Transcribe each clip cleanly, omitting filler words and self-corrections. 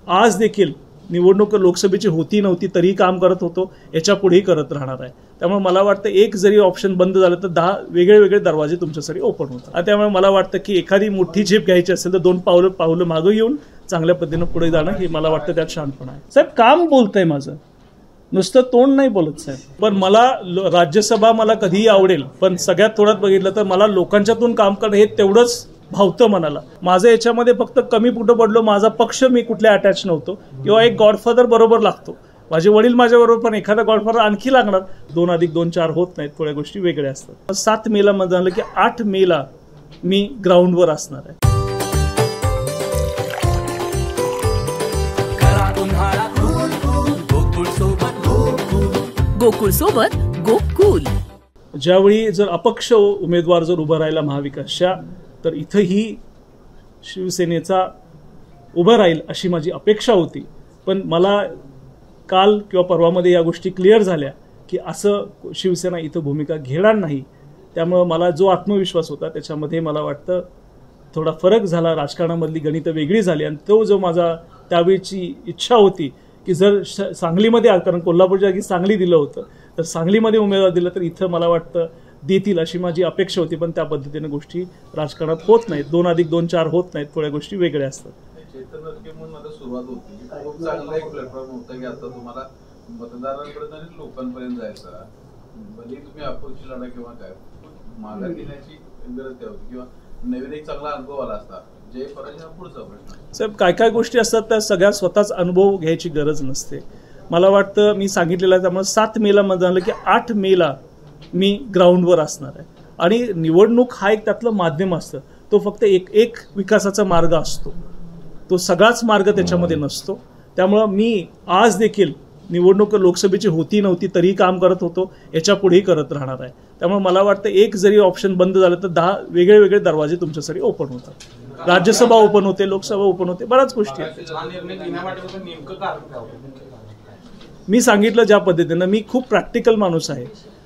आज देखील निवडणूक लोकसभेची होती नव्हती तरी काम करत होतो, याच्या पुढेही करत राहणार आहे। त्यामुळे मला वाटतं एक जरी ऑप्शन बंद झालं तर 10 वेगळे दरवाजे तुमच्यासाठी ओपन होतात। त्यामुळे मला वाटतं की एखादी मोठी झेप घ्यायची असेल तर 2 पावलं मागे येऊन चांगल्या पद्धतीने पुढे जाणं हे मला वाटतं त्यात शहाणपण आहे। साहेब काम बोलतंय माझं, नुसतं तोंड नाही बोलत साहेब। पण मला राज्यसभा मला कधीही आवडेल, पण सगळ्यात थोड्यात बघितलं तर मला लोकांच्यातून काम करणं हे तेवढंच भावतं मनाला। माझं याच्यामध्ये फक्त कमी कुठं पडलो, माझा पक्ष मी कुठल्या अटॅच नव्हतो किंवा एक गॉडफादर बरोबर लागतो, माझे वडील माझ्याबरोबर, पण एखादा गॉडफादर आणखी लागणार। 2 अधिक 2 4 होत नाहीत, थोड्या गोष्टी वेगळ्या असतात। 7 मेला मध्ये झालं की 8 मेला मी ग्राउंडवर असणार आहे। गोकुळ सोबत गोकुल। ज्यावेळी जर अपक्ष उमेदवार जर उभा राहिला महाविकासच्या, तर इथंही शिवसेनेचा उभा राहील अशी माझी अपेक्षा होती। पण मला काल किंवा परवामध्ये या गोष्टी क्लिअर झाल्या की असं शिवसेना इथं भूमिका घेणार नाही। त्यामुळे मला जो आत्मविश्वास होता त्याच्यामध्ये मला वाटतं थोडा फरक झाला, राजकारणामधली गणितं वेगळी झाली। आणि तो जो माझा त्यावेळची इच्छा होती की जर सांगलीमध्ये, कारण कोल्हापूरच्या जागी सांगली दिलं होतं, तर सांगलीमध्ये उमेदवार दिलं तर इथं मला वाटतं देतील अशी माझी अपेक्षा होती। पण त्या पद्धतीने गोष्टी राजकारणात होत नाहीत, 2 अधिक 2 4 होत नाहीत, थोड्या गोष्टी वेगळ्या असतात। सुरुवात होती खूप चांगला एक प्लॅटफॉर्म होता की आता तुम्हाला मतदारांपर्यंत आणि लोकांपर्यंत जायचं, भले तुम्ही अपक्ष लढा किंवा काय माघार घेण्याची गरज त्या होती किंवा नवीन एक चांगला अनुभव आला असता। जे पराजय पुढचा प्रश्न साहेब, काय गोष्टी असतात त्या सगळ्या स्वतःच अनुभव घ्यायची गरज नसते। मला वाटतं मी सांगितलेलं आहे, त्यामुळे 7 मेला मध्ये झालं की 8 मेला मी ग्राउंडवर असणार आहे। आणि निवडणूक हा एक त्यातलं माध्यम असतं, तो फक्त एक विकासाचा मार्ग असतो, तो सगळाच मार्ग त्याच्यामध्ये नसतो। त्यामुळे मी आज देखील निवडणूक लोकसभेची होती नव्हती तरी काम करत होतो, याच्या पुढेही करत राहणार आहे। त्यामुळे मला वाटतं एक जरी ऑप्शन बंद झालं तर 10 वेगळे दरवाजे तुमच्यासाठी ओपन होतात। राज्यसभा ओपन होते, लोकसभा ओपन होते, बऱ्याच गोष्टी आहेत। मी सांगितलं ज्या पद्धतीनं, मी खूप प्रॅक्टिकल माणूस आहे।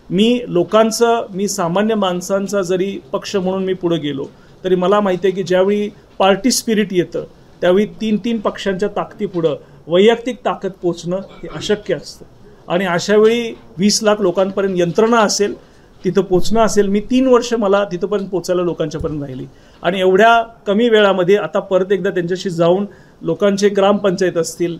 मी सामान्य माणसांचा जरी पक्ष म्हणून मी पुढे गेलो तरी मला माहिती आहे की ज्यावेळी पार्टी स्पिरिट येतं त्यावेळी 3 पक्षांच्या ताकदीपुढं वैयक्तिक ताकद पोचणं हे अशक्य असतं। आणि अशा वेळी 20 लाख लोकांपर्यंत यंत्रणा असेल, तिथं पोचणं असेल, मी 3 वर्ष मला तिथंपर्यंत पोचायला लोकांच्यापर्यंत राहिली। आणि एवढ्या कमी वेळामध्ये आता परत एकदा त्यांच्याशी जाऊन लोकांचे ग्रामपंचायत असतील,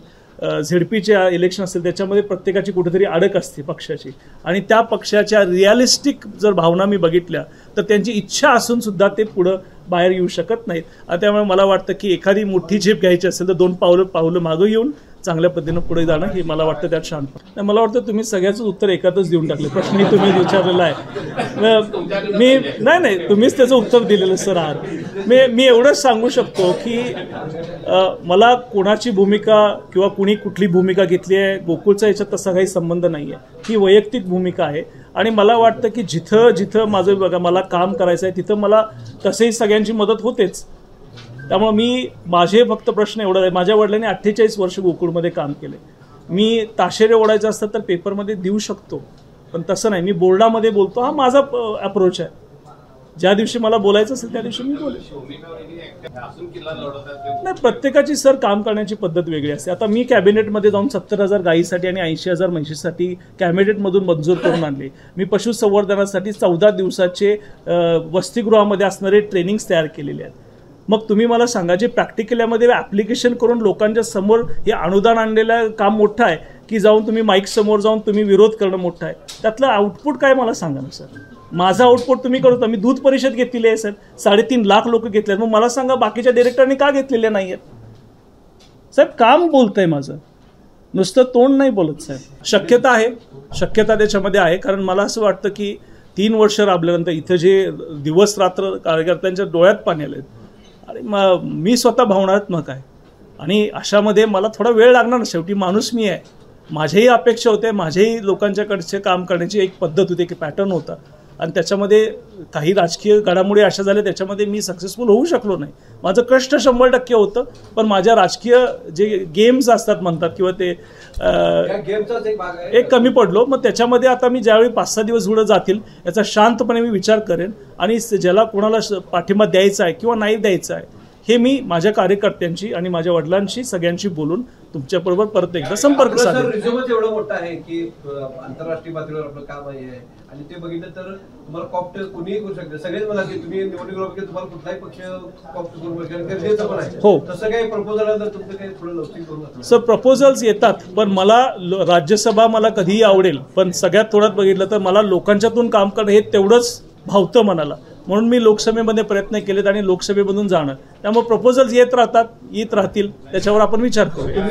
झेडपीचे इलेक्शन असतील, त्याच्यामध्ये प्रत्येकाची कुठेतरी अडक असते पक्षाची। आणि त्या पक्षाच्या रिअलिस्टिक जर भावना मी बघितल्या तर त्यांची इच्छा असून सुद्धा ते पुढं बाहेर येऊ शकत नाहीत। त्यामुळे मला वाटतं की एखादी मोठी झेप घ्यायची असेल तर 2 पावलं मागे येऊन चांगल्या पद्धतीने पुढे जाणं हे मला वाटतं त्यात शहाणपण। मला वाटतं तुम्ही सगळ्याच उत्तर एकातच देऊन टाकले, प्रश्नही तुम्ही विचारलेला आहे। मी नाही तुम्हीच त्याचं उत्तर दिलेलं सर आहात। मी एवढंच सांगू शकतो की मला कोणाची भूमिका किंवा कुणी कुठली भूमिका घेतली आहे गोकुळचा याच्यात तसा काही संबंध नाही आहे, ही वैयक्तिक भूमिका आहे। आणि मला वाटतं की जिथं माझं बघा मला काम करायचं आहे तिथं मला तसेही सगळ्यांची मदत होतेच। त्यामुळे माझे फक्त प्रश्न एवढा आहे, माझ्या वडिलांनी 48 वर्ष गोकुळमध्ये काम केले। मी ताशेरे ओढायचं असतं तर पेपरमध्ये देऊ शकतो, पण तसं नाही, मी बोर्डामध्ये बोलतो, हा माझा अप्रोच आहे। ज्या दिवशी मला बोलायचं असेल त्या दिवशी मी बोलेन। नाही, प्रत्येकाची सर काम करण्याची पद्धत वेगळी असते। आता मी कॅबिनेटमध्ये जाऊन 70,000 गायीसाठी आणि 80,000 म्हशीसाठी कॅबिनेटमधून मंजूर करून आणले। मी पशुसंवर्धनासाठी 14 दिवसाचे वसतिगृहामध्ये असणारे ट्रेनिंग्स तयार केलेले आहेत। मग तुम्ही मला सांगा, जे प्रॅक्टिकल यामध्ये ॲप्लिकेशन करून लोकांच्या समोर हे अनुदान आणलेलं काम मोठं आहे की जाऊन तुम्ही माईक समोर जाऊन तुम्ही विरोध करणं मोठं आहे? त्यातलं आउटपुट काय मला सांगा ना सर। माझा आउटपुट तुम्ही करतो, मी दूध परिषद घेतलेली आहे सर, 3.5 लाख लोक घेतले आहेत। मग मला सांगा बाकीच्या डिरेक्टरनी का घेतलेले नाही आहेत? साहेब काम बोलतंय माझं, नुसतं तोंड नाही बोलत साहेब। शक्यता त्याच्यामध्ये आहे, कारण मला असं वाटतं की 3 वर्ष राबल्यानंतर इथं जे दिवस रात्र कार्यकर्त्यांच्या डोळ्यात पाणी आले आणि मी स्वतः भावनात्मक आहे। आणि अशामध्ये मला थोडा वेळ लागणार ना, शेवटी माणूस मी आहे। माझ्याही अपेक्षा होते, माझ्याही लोकांच्याकडचे काम करण्याची एक पद्धत होती, की पॅटर्न होता। आणि त्याच्यामध्ये काही राजकीय घडामोडी अशा झाल्या त्याच्यामध्ये मी सक्सेसफुल होऊ शकलो नाही। माझं कष्ट 100% होतं, पण माझ्या राजकीय जे गेम्स असतात म्हणतात किंवा ते एक कमी पडलो। मग त्याच्यामध्ये आता मी ज्यावेळी 5-6 दिवस पुढे जातील याचा शांतपणे मी विचार करेन आणि ज्याला कोणाला पाठिंबा द्यायचा आहे किंवा नाही द्यायचा आहे हे मी माझ्या कार्यकर्त्यांची आणि माझ्या वडिलांशी सगळ्यांशी बोलून तुमच्याबरोबर परत एकदा संपर्क साधेन. रिझर्व्हच एवढं मोठं आहे की आंतरराष्ट्रीय पातळीवर आपलं काम आहे आणि ते बघितलं तर तुम्हाला कॉप्ट कुणीही करू शकते. सगळेच मला की तुम्ही निवडणूक तुम्हाला कुठलाही पक्ष कॉप्ट करू गरजेचं पण आहे. हो, तसं काही प्रपोजल आलं तर तुमचं काही थोडं लवचिक करू. सर प्रपोजल्स येतात, पण मला राज्यसभा मला कधीही आवडेल, पण सगळ्यात थोड्यात बघितलं तर मला लोकांच्यातून काम करणं हे तेवढंच भावतं मनाला, म्हणून मी लोकसभेमध्ये प्रयत्न केलेत आणि लोकसभेमधून जाणं. त्यामुळे प्रपोजल्स येत राहतील, त्याच्यावर आपण विचार करूया.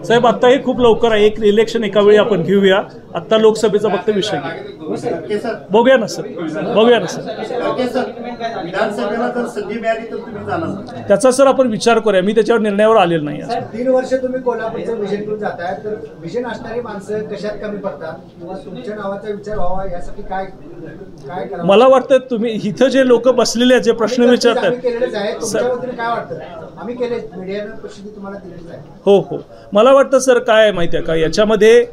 साहेब आता हे खूप लवकर आहे, एक इलेक्शन एका वेळी आपण घेऊया. आता लोकसभेचा फक्त विषय बघूया ना सर, बघूया ना सर. त्याचा सर आपण विचार करूया, मी त्याच्यावर निर्णयावर आलेलो नाही. 3 वर्ष तुम्ही कोल्हापूरचं विजन करून जाताय, तर विजन असणारी माणसं कशात कमी पडतात किंवा तुमच्या नावाचा विचार व्हावा यासाठी काय करा? मला वाटतं तुम्ही इथं जे लोक बसलेले आहेत, जे प्रश्न विचारतात, काय वाटतं? आम्ही केले मीडियानं परिस्थिती तुम्हाला दिलेली आहे. हो, मला वाटतं सर काय आहे माहिती आहे का, याच्यामध्ये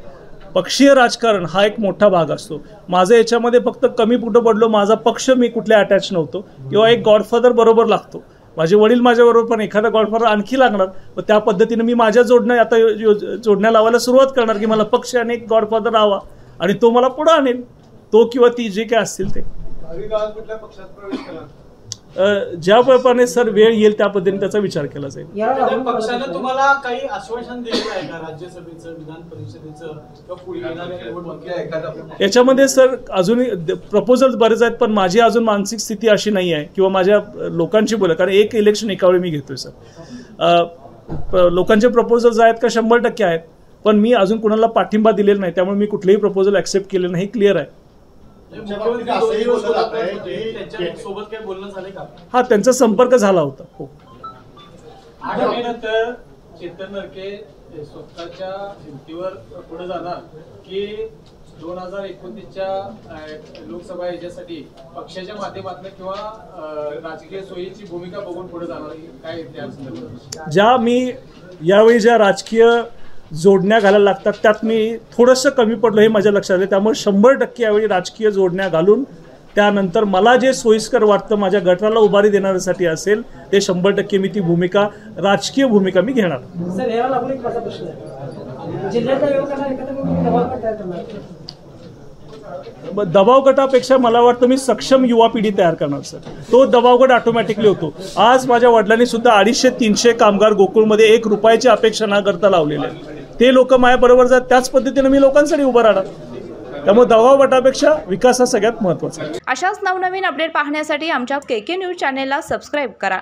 पक्षीय राजकारण हा एक मोठा भाग असतो. माझं याच्यामध्ये फक्त कमी कुठं पडलो, माझा पक्ष मी कुठल्या अटॅच नव्हतो, किंवा एक गॉडफादर बरोबर लागतो. माझे वडील माझ्याबरोबर, पण एखादा गॉडफादर आणखी लागणार. व त्या पद्धतीने मी माझ्या जोडण्या लावायला सुरुवात करणार की मला पक्ष आणि एक गॉडफादर हवा आणि तो मला पुढे आणेल, तो किंवा ती जे काय असतील ते. ज्या प्रमाणे सर वेळ येईल त्या पद्धतीने त्याचा विचार केला जाईल. पक्षाने तुम्हाला काही आश्वासन दिलेलं आहे का राज्यसभेचं, विधान परिषदेचं किंवा पुढील याच्यामध्ये? सर अजूनही प्रपोजल्स बरेच आहेत, पण माझी अजून मानसिक स्थिती अशी नाही आहे किंवा माझ्या लोकांची बोला, कारण एक इलेक्शन एका वेळी मी घेतोय सर. लोकांचे प्रपोजल्स आहेत का 100% आहेत, पण मी अजून कुणाला पाठिंबा दिलेला नाही, त्यामुळे मी कुठलेही प्रपोजल ऍक्सेप्ट केले नाही, क्लिअर आहे. हा, त्यांचा संपर्क झाला होता. हो. 8 महिन्यानंतर चेतन नरके स्वतःच्या हिमतीवर पुढे जाणार की 2029च्या लोकसभा याच्यासाठी पक्षाच्या माध्यमातून किंवा राजकीय सोयीची भूमिका बघून पुढे जाणार, काय त्या यावेळी ज्या राजकीय जोडण्या घालायला लागतात त्यात मी थोडंसं कमी पडलो हे माझ्या लक्षात आलं. त्यामुळे 100% यावेळी राजकीय जोडण्या घालून त्यानंतर मला जे सोयीस्कर वाटतं माझ्या गटाला उभारी देण्यासाठी असेल ते 100% मी ती भूमिका, राजकीय भूमिका मी घेणार. सर, याला लागून एक माझा प्रश्न आहे, जिल्ह्यातल्या युवकांना एकत्र दबाव तयार करणार. दबाव गटापेक्षा मला वाटतं मी सक्षम युवा पिढी तयार करणार सर. तो दबाव गट ऑटोमॅटिकली होतो. आज माझ्या वडिलांनी सुद्धा 250-300 कामगार गोकुळमध्ये 1 रुपयाची अपेक्षा न करता लावलेले आहेत. ते लोक माझ्याबरोबर जात, त्याच पद्धतीने मी लोकांसाठी उभं राहणार. त्यामुळे दबाव गटापेक्षा विकास हा सगळ्यात महत्वाचा आहे. अशाच नवनवीन अपडेट पाहण्यासाठी आमच्या KK न्यूज चॅनेलला सबस्क्राईब करा.